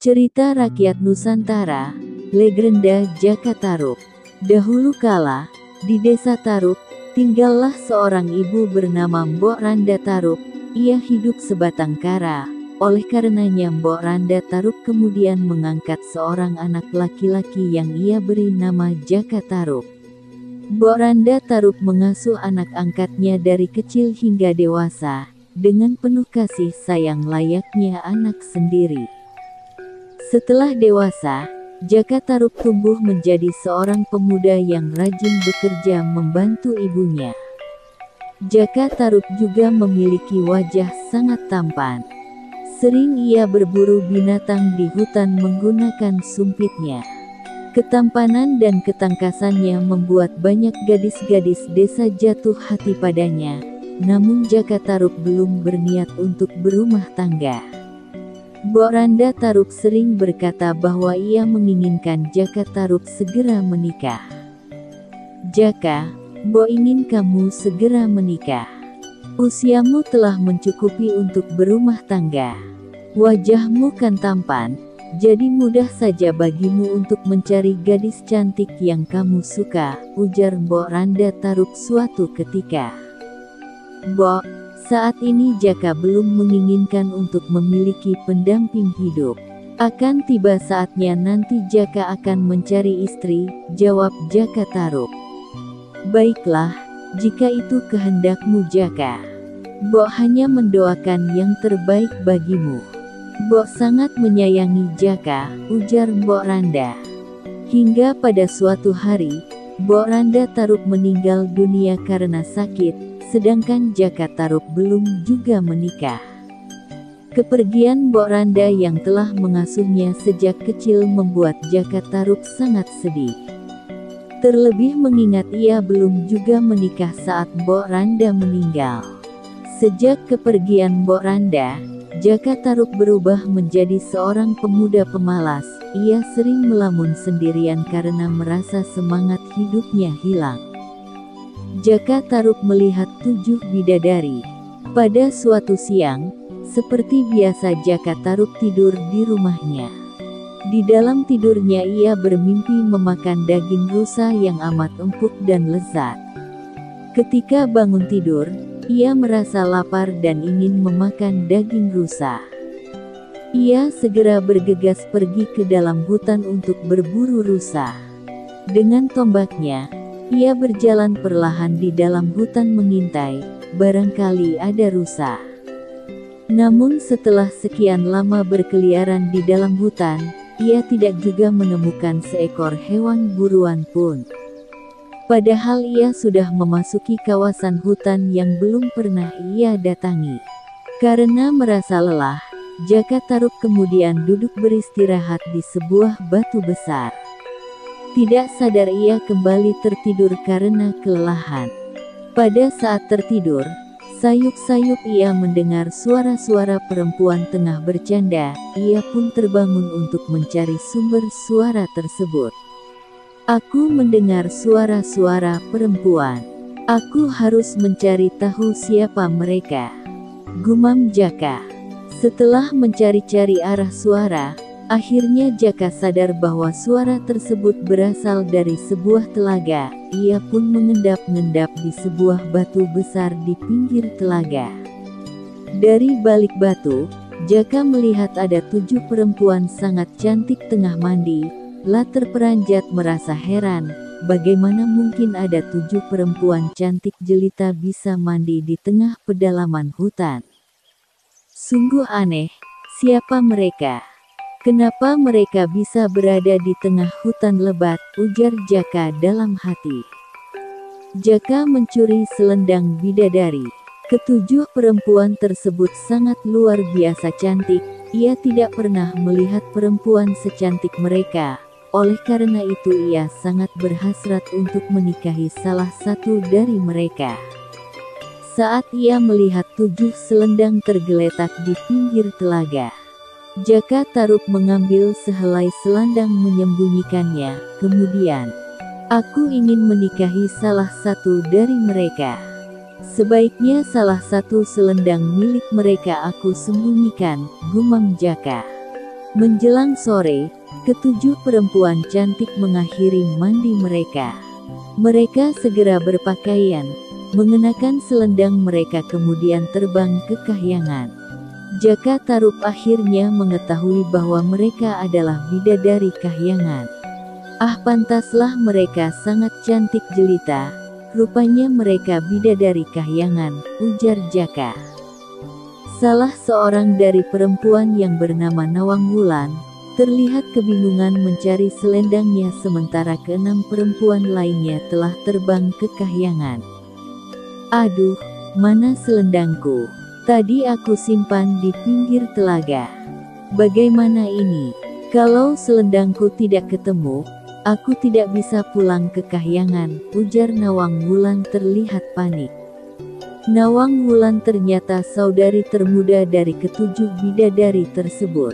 Cerita rakyat Nusantara, legenda Jaka Tarub. Dahulu kala, di desa Tarub, tinggallah seorang ibu bernama Mbok Randa Tarub. Ia hidup sebatang kara. Oleh karenanya Mbok Randa Tarub kemudian mengangkat seorang anak laki-laki yang ia beri nama Jaka Tarub. Mbok Randa Tarub mengasuh anak angkatnya dari kecil hingga dewasa, dengan penuh kasih sayang layaknya anak sendiri. Setelah dewasa, Jaka Tarub tumbuh menjadi seorang pemuda yang rajin bekerja membantu ibunya. Jaka Tarub juga memiliki wajah sangat tampan. Sering ia berburu binatang di hutan menggunakan sumpitnya. Ketampanan dan ketangkasannya membuat banyak gadis-gadis desa jatuh hati padanya. Namun Jaka Tarub belum berniat untuk berumah tangga. Mbok Randa Tarub sering berkata bahwa ia menginginkan Jaka Tarub segera menikah. "Jaka, Mbok ingin kamu segera menikah. Usiamu telah mencukupi untuk berumah tangga. Wajahmu kan tampan, jadi mudah saja bagimu untuk mencari gadis cantik yang kamu suka," ujar Mbok Randa Tarub suatu ketika. "Mbok, saat ini Jaka belum menginginkan untuk memiliki pendamping hidup. Akan tiba saatnya nanti Jaka akan mencari istri," jawab Jaka Tarub. "Baiklah, jika itu kehendakmu Jaka. Mbok hanya mendoakan yang terbaik bagimu." "Mbok sangat menyayangi Jaka," ujar Mbok Randa. Hingga pada suatu hari, Mbok Randa Tarub meninggal dunia karena sakit. Sedangkan Jaka Tarub belum juga menikah. Kepergian Mbok Randa yang telah mengasuhnya sejak kecil membuat Jaka Tarub sangat sedih. Terlebih mengingat ia belum juga menikah saat Mbok Randa meninggal. Sejak kepergian Mbok Randa, Jaka Tarub berubah menjadi seorang pemuda pemalas. Ia sering melamun sendirian karena merasa semangat hidupnya hilang. Jaka Tarub melihat 7 bidadari. Pada suatu siang, seperti biasa Jaka Tarub tidur di rumahnya. Di dalam tidurnya ia bermimpi memakan daging rusa yang amat empuk dan lezat. Ketika bangun tidur, ia merasa lapar dan ingin memakan daging rusa. Ia segera bergegas pergi ke dalam hutan untuk berburu rusa. Dengan tombaknya, ia berjalan perlahan di dalam hutan mengintai, barangkali ada rusa. Namun setelah sekian lama berkeliaran di dalam hutan, ia tidak juga menemukan seekor hewan buruan pun. Padahal ia sudah memasuki kawasan hutan yang belum pernah ia datangi. Karena merasa lelah, Jaka Tarub kemudian duduk beristirahat di sebuah batu besar. Tidak sadar ia kembali tertidur karena kelelahan. Pada saat tertidur, sayup-sayup ia mendengar suara-suara perempuan tengah bercanda. Ia pun terbangun untuk mencari sumber suara tersebut. "Aku mendengar suara-suara perempuan. Aku harus mencari tahu siapa mereka," gumam Jaka. Setelah mencari-cari arah suara, akhirnya Jaka sadar bahwa suara tersebut berasal dari sebuah telaga. Ia pun mengendap-endap di sebuah batu besar di pinggir telaga. Dari balik batu, Jaka melihat ada 7 perempuan sangat cantik tengah mandi. Latar peranjat merasa heran, bagaimana mungkin ada 7 perempuan cantik jelita bisa mandi di tengah pedalaman hutan. Sungguh aneh, siapa mereka? Kenapa mereka bisa berada di tengah hutan lebat, ujar Jaka dalam hati. Jaka mencuri selendang bidadari. Ketujuh perempuan tersebut sangat luar biasa cantik. Ia tidak pernah melihat perempuan secantik mereka. Oleh karena itu ia sangat berhasrat untuk menikahi salah satu dari mereka. Saat ia melihat 7 selendang tergeletak di pinggir telaga, Jaka Tarub mengambil sehelai selendang menyembunyikannya. Kemudian, "Aku ingin menikahi salah satu dari mereka. Sebaiknya salah satu selendang milik mereka aku sembunyikan," gumam Jaka. Menjelang sore, ketujuh perempuan cantik mengakhiri mandi mereka. Mereka segera berpakaian, mengenakan selendang mereka kemudian terbang ke kahyangan. Jaka Tarub akhirnya mengetahui bahwa mereka adalah bidadari kahyangan. Ah, pantaslah mereka sangat cantik jelita, rupanya mereka bidadari kahyangan, ujar Jaka. Salah seorang dari perempuan yang bernama Nawang Wulan, terlihat kebingungan mencari selendangnya sementara keenam perempuan lainnya telah terbang ke kahyangan. Aduh, mana selendangku? Tadi aku simpan di pinggir telaga. Bagaimana ini? Kalau selendangku tidak ketemu, aku tidak bisa pulang ke kahyangan, ujar Nawang Wulan terlihat panik. Nawang Wulan ternyata saudari termuda dari ketujuh bidadari tersebut.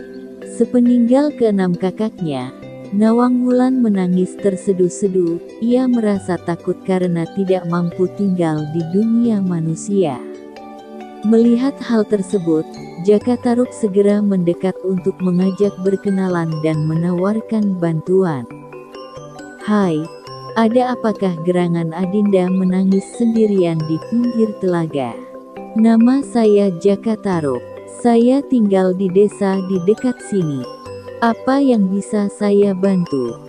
Sepeninggal keenam kakaknya, Nawang Wulan menangis terseduh-seduh. Ia merasa takut karena tidak mampu tinggal di dunia manusia. Melihat hal tersebut, Jaka Tarub segera mendekat untuk mengajak berkenalan dan menawarkan bantuan. Hai, ada apakah gerangan Adinda menangis sendirian di pinggir telaga? Nama saya Jaka Tarub. Saya tinggal di desa di dekat sini. Apa yang bisa saya bantu?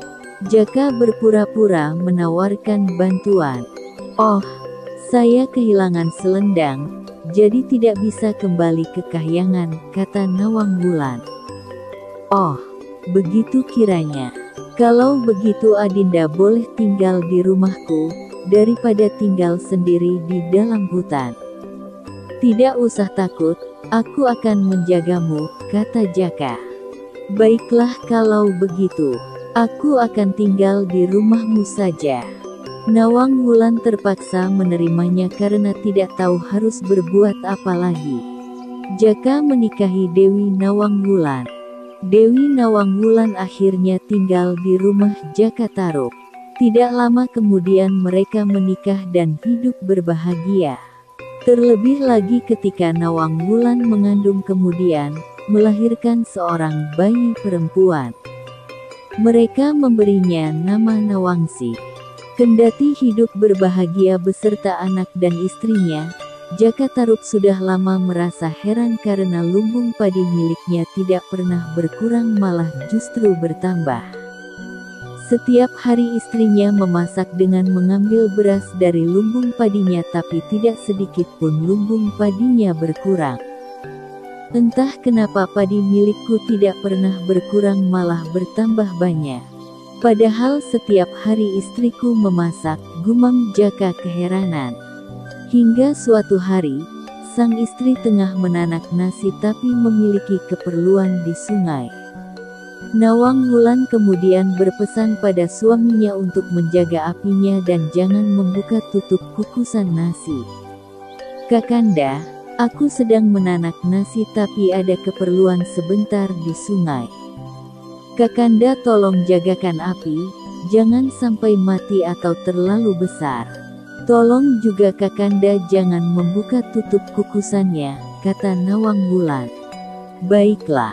Jaka berpura-pura menawarkan bantuan. Oh, saya kehilangan selendang, jadi tidak bisa kembali ke kahyangan, kata Nawang Wulan. Oh, begitu kiranya. Kalau begitu Adinda boleh tinggal di rumahku, daripada tinggal sendiri di dalam hutan. Tidak usah takut, aku akan menjagamu, kata Jaka. Baiklah kalau begitu, aku akan tinggal di rumahmu saja. Nawang Wulan terpaksa menerimanya karena tidak tahu harus berbuat apa lagi. Jaka menikahi Dewi Nawang Wulan. Dewi Nawang Wulan akhirnya tinggal di rumah Jaka Tarub. Tidak lama kemudian mereka menikah dan hidup berbahagia. Terlebih lagi ketika Nawang Wulan mengandung kemudian melahirkan seorang bayi perempuan. Mereka memberinya nama Nawangsi. Kendati hidup berbahagia beserta anak dan istrinya, Jaka Tarub sudah lama merasa heran karena lumbung padi miliknya tidak pernah berkurang malah justru bertambah. Setiap hari istrinya memasak dengan mengambil beras dari lumbung padinya tapi tidak sedikit pun lumbung padinya berkurang. Entah kenapa padi milikku tidak pernah berkurang malah bertambah banyak. Padahal setiap hari istriku memasak, gumam Jaka keheranan. Hingga suatu hari, sang istri tengah menanak nasi tapi memiliki keperluan di sungai. Nawang Wulan kemudian berpesan pada suaminya untuk menjaga apinya dan jangan membuka tutup kukusan nasi. Kakanda, aku sedang menanak nasi tapi ada keperluan sebentar di sungai. Kakanda tolong jagakan api, jangan sampai mati atau terlalu besar. Tolong juga Kakanda jangan membuka tutup kukusannya, kata Nawang Wulan. Baiklah,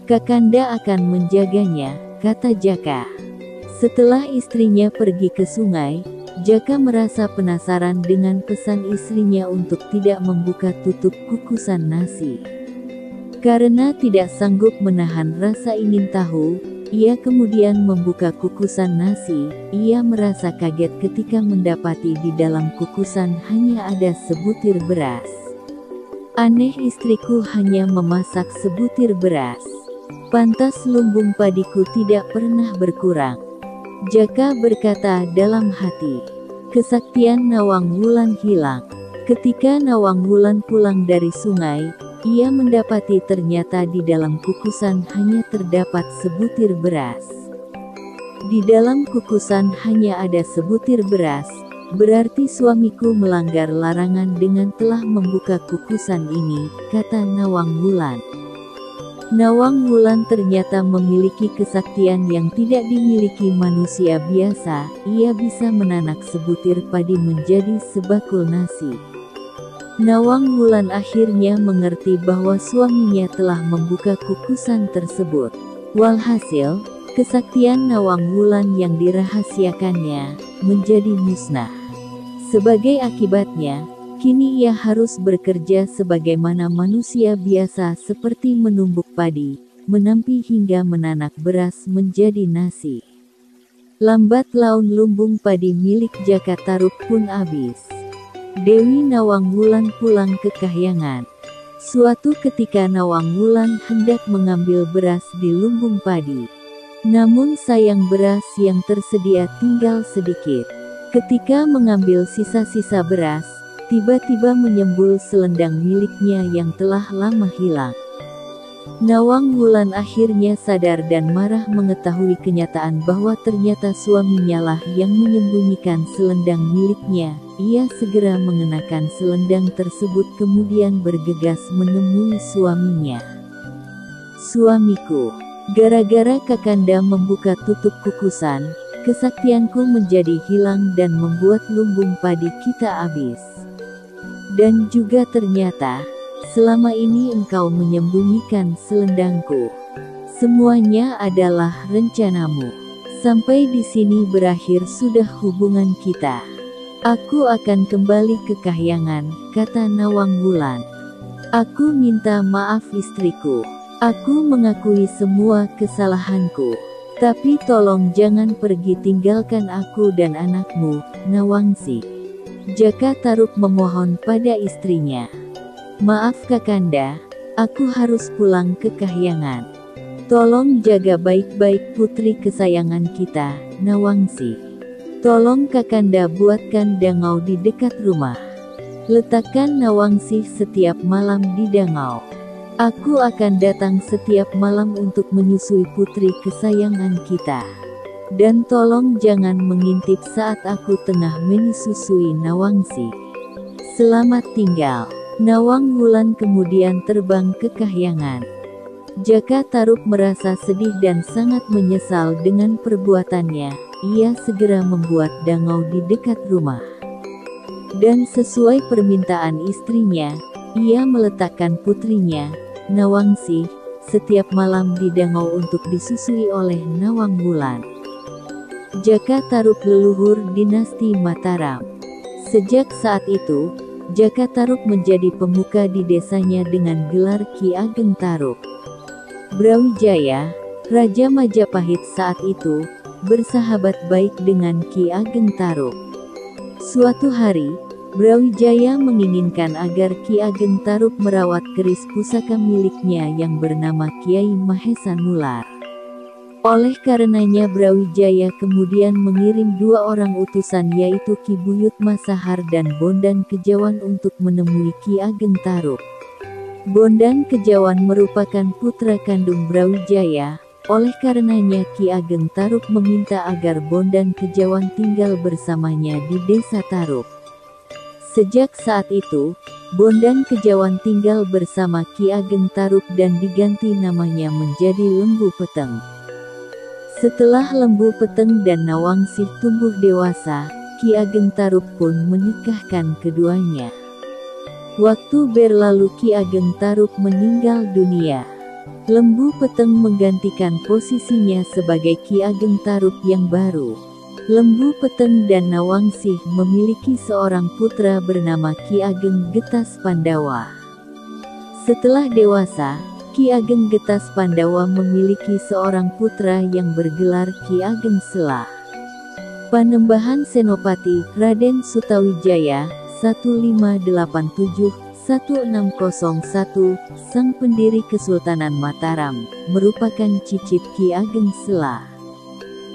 Kakanda akan menjaganya, kata Jaka. Setelah istrinya pergi ke sungai, Jaka merasa penasaran dengan pesan istrinya untuk tidak membuka tutup kukusan nasi. Karena tidak sanggup menahan rasa ingin tahu, ia kemudian membuka kukusan nasi. Ia merasa kaget ketika mendapati di dalam kukusan hanya ada sebutir beras. Aneh, istriku hanya memasak sebutir beras. Pantas lumbung padiku tidak pernah berkurang. Jaka berkata dalam hati. Kesaktian Nawang Wulan hilang. Ketika Nawang Wulan pulang dari sungai, ia mendapati ternyata di dalam kukusan hanya terdapat sebutir beras. Di dalam kukusan hanya ada sebutir beras, berarti suamiku melanggar larangan dengan telah membuka kukusan ini, kata Nawang Wulan. Nawang Wulan ternyata memiliki kesaktian yang tidak dimiliki manusia biasa. Ia bisa menanak sebutir padi menjadi sebakul nasi. Nawang Wulan akhirnya mengerti bahwa suaminya telah membuka kukusan tersebut. Walhasil, kesaktian Nawang Wulan yang dirahasiakannya menjadi musnah. Sebagai akibatnya, kini ia harus bekerja sebagaimana manusia biasa seperti menumbuk padi, menampi hingga menanak beras menjadi nasi. Lambat laun lumbung padi milik Jaka Tarub pun habis. Dewi Nawang Wulan pulang ke kahyangan. Suatu ketika Nawang Wulan hendak mengambil beras di lumbung padi. Namun sayang beras yang tersedia tinggal sedikit. Ketika mengambil sisa-sisa beras, tiba-tiba menyembul selendang miliknya yang telah lama hilang. Nawang Wulan akhirnya sadar dan marah mengetahui kenyataan bahwa ternyata suaminya lah yang menyembunyikan selendang miliknya. Ia segera mengenakan selendang tersebut kemudian bergegas menemui suaminya. "Suamiku, gara-gara Kakanda membuka tutup kukusan, kesaktianku menjadi hilang dan membuat lumbung padi kita habis. Dan juga ternyata, selama ini engkau menyembunyikan selendangku. Semuanya adalah rencanamu. Sampai di sini berakhir sudah hubungan kita. Aku akan kembali ke kahyangan," kata Nawang Wulan. "Aku minta maaf istriku. Aku mengakui semua kesalahanku. Tapi tolong jangan pergi tinggalkan aku dan anakmu, Nawangsi." Jaka Tarub memohon pada istrinya. "Maaf Kakanda, aku harus pulang ke kahyangan. Tolong jaga baik-baik putri kesayangan kita, Nawangsi. Tolong Kakanda buatkan dangau di dekat rumah. Letakkan Nawangsi setiap malam di dangau. Aku akan datang setiap malam untuk menyusui putri kesayangan kita. Dan tolong jangan mengintip saat aku tengah menyusui Nawangsi. Selamat tinggal." Nawang Wulan kemudian terbang ke kahyangan. Jaka Tarub merasa sedih dan sangat menyesal dengan perbuatannya. Ia segera membuat dangau di dekat rumah. Dan sesuai permintaan istrinya, ia meletakkan putrinya, Nawangsi, setiap malam di dangau untuk disusui oleh Nawang Wulan. Jaka Tarub leluhur dinasti Mataram. Sejak saat itu, Jaka Tarub menjadi pemuka di desanya dengan gelar Ki Ageng Tarub. Brawijaya, Raja Majapahit saat itu, bersahabat baik dengan Ki Ageng Tarub. Suatu hari, Brawijaya menginginkan agar Ki Ageng Tarub merawat keris pusaka miliknya yang bernama Kiai Mahesa Nular. Oleh karenanya Brawijaya kemudian mengirim 2 orang utusan yaitu Ki Buyut Masahar dan Bondan Kejawan untuk menemui Ki Ageng Tarub. Bondan Kejawan merupakan putra kandung Brawijaya. Oleh karenanya Ki Ageng Tarub meminta agar Bondan Kejawan tinggal bersamanya di desa Tarub. Sejak saat itu, Bondan Kejawan tinggal bersama Ki Ageng Tarub dan diganti namanya menjadi Lembu Peteng. Setelah Lembu Peteng dan Nawangsih tumbuh dewasa, Ki Ageng Tarub pun menikahkan keduanya. Waktu berlalu Ki Ageng Tarub meninggal dunia. Lembu Peteng menggantikan posisinya sebagai Ki Ageng Tarub yang baru. Lembu Peteng dan Nawangsih memiliki seorang putra bernama Ki Ageng Getas Pandawa. Setelah dewasa, Ki Ageng Getas Pandawa memiliki seorang putra yang bergelar Ki Ageng Selah. Panembahan Senopati, Raden Sutawijaya, 1587-1601, sang pendiri Kesultanan Mataram, merupakan cicit Ki Ageng Selah.